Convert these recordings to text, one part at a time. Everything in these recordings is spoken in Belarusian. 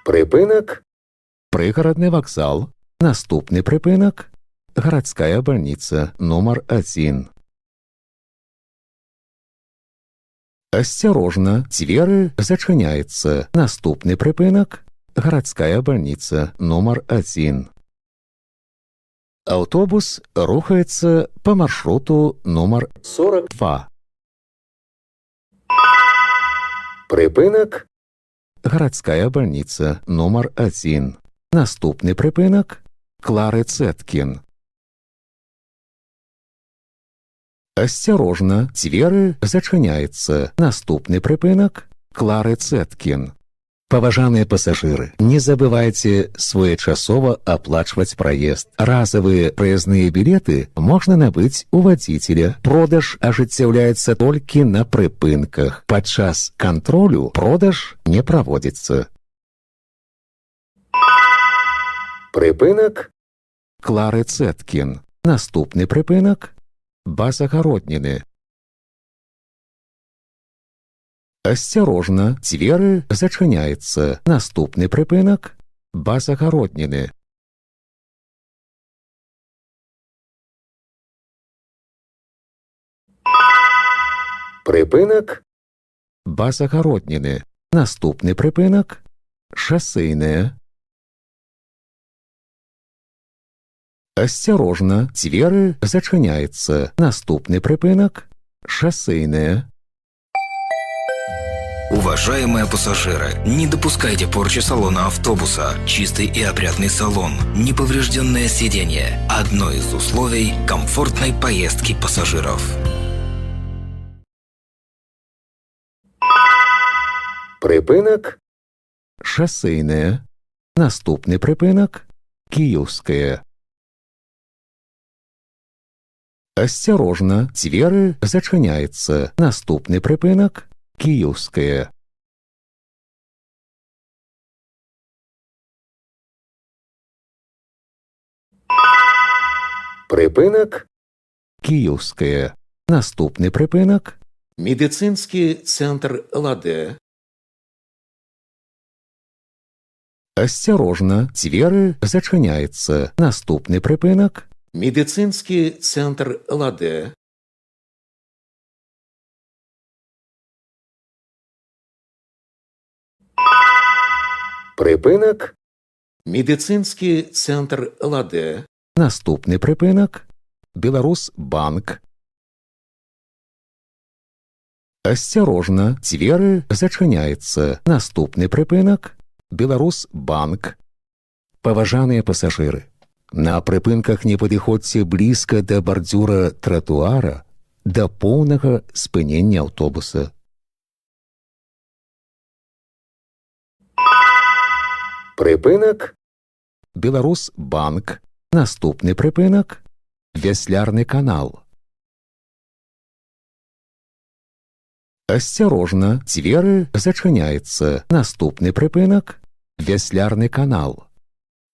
Припинок. Пригородный вокзал. Наступный припинок. Городская больница номер 1. Осторожно, двери зачиняются. Наступный припинок. Городская больница номер 1. Автобус рухается по маршруту номер 42. Припинок. Городская больница номер 1. Наступный припинок. Клары Цеткин. Осторожно, двери зачиняются. Наступный припинок. Клары Цеткин. Паважаныя пассажиры, не забывайте своечасова оплачивать проезд. Разовые проездные билеты можно набыть у водителя. Продаж ажыццяўляецца толькі на прыпынках. Падчас кантролю продаж не проводится. Прыпынак. Клары Цеткин. Наступный прыпынак. Басагародніны. Осторожно, двери зачиняются. Наступный припинок. Басагародніны. Припинок. Басагародніны. Наступный припинок. Шоссейная. Осторожно, двери зачиняются. Наступный припинок. Шоссейная. Уважаемые пассажиры, не допускайте порчи салона автобуса. Чистый и опрятный салон, неповрежденное сиденье – одно из условий комфортной поездки пассажиров. Припинок. Шоссейная. Наступный припинок. Киевская. Осторожно, двери зачиняются. Наступный припинок. Киевская. Припинок. Киевская. Наступный припинок. Медицинский центр Ладе. Осторожно, двери зачиняются. Наступный припинок. Медицинский центр Ладе. Припинок. Медицинский центр Ладе. Наступный припинок. Беларусьбанк. Осторожно, двери зачиняются. Наступный припинок. Беларусьбанк. Паважаныя пассажиры, на прыпынках не падыходзьце блізка да бардзюра тратуара да поўнага спынення аўтобуса. Прыпынак. Беларусьбанк. Наступный прыпынак. Вяслярны канал. Осторожно, двери зачиняются. Наступный прыпынак. Вяслярны канал.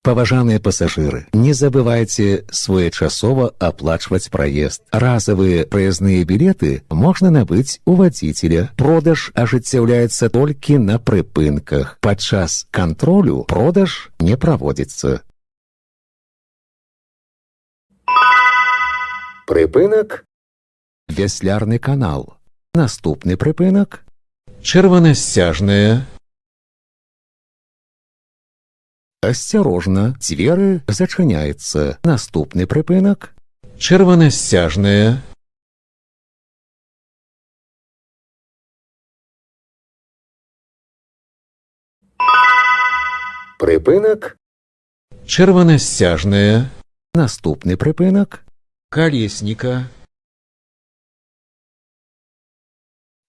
Паважаныя пассажиры, не забывайте своечасова оплачивать проезд. Разовые проездные билеты можно набыть у водителя. Продаж ажыццяўляецца толькі на прыпынках. Падчас кантролю продаж не проводится. Прыпынак. Вяслярны канал. Наступный прыпынак. Чырвонасцяжная. Осторожно, двери зачиняются. Наступный прыпынак. Чырвонасцяжная. Прыпынак. Чырвонасцяжная. Наступный прыпынак. Колесника.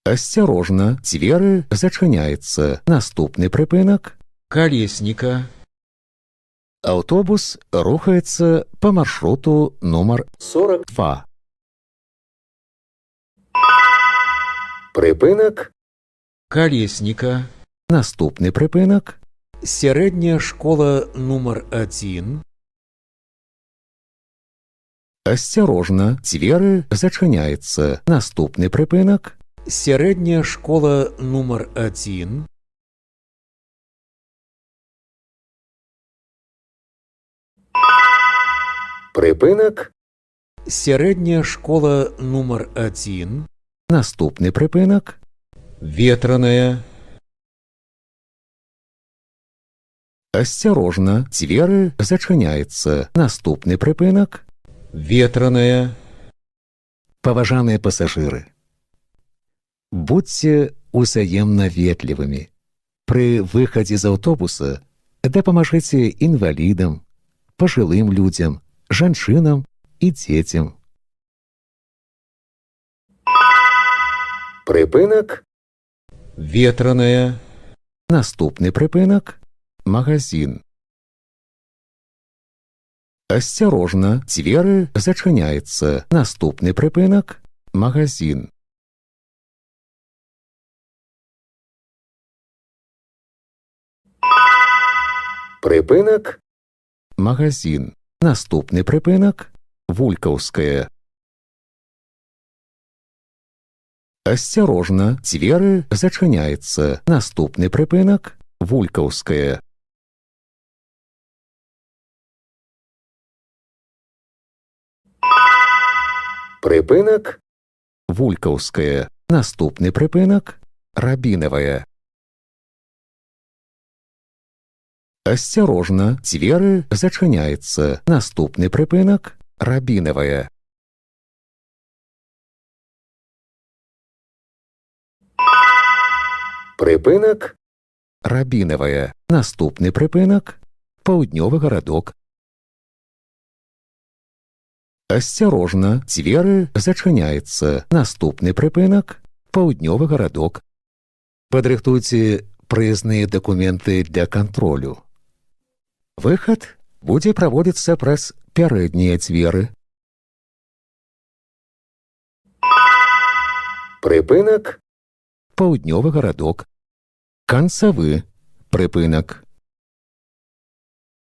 Осторожно, двери зачиняются. Наступный прыпынак. Колесника. Автобус рухается по маршруту номер 42. Прыпынак. Колесника. Наступный прыпынак. Сярэдняя школа номер 1. Осторожно, двери зачиняются. Наступный прыпынак. Сярэдняя школа номер 1. Припинок. Середня школа номер 1. Наступний припинок. Ветреная. Осторожно, двери зачиняються. Наступний припинок. Ветреная. Поважаныя пасажыры, будьце узаемна ветлівымі. Пры выхадзе з аўтобуса дапамажыце інвалідам, пажылым людзям, жанчынам і дзецям. Припинок. Ветреная. Наступны припинок. Магазин. Осторожно, двери зачиняються. Наступний припинок. Магазин. Припинок. Магазин. Наступний припинок. Вулькаўская. Осторожно, двери зачиняються. Наступний припинок. Вулькаўская. Припинок. Вулькаўская. Наступний припинок. Рабиновая. Осторожно, двери зачиняються. Наступний припинок. Рабиновая. Припинок. Рабиновая. Наступний припинок. Паўднёвы гарадок. Осторожно, двери зачиняються. Наступний припинок. Паўднёвы гарадок. Падрыхтуйце прыездныя дакументы для кантролю. Выхад будзе праводзіцца праз пярэднія дзверы. Припинок. Паўднёвы гарадок. Канцавы припинок.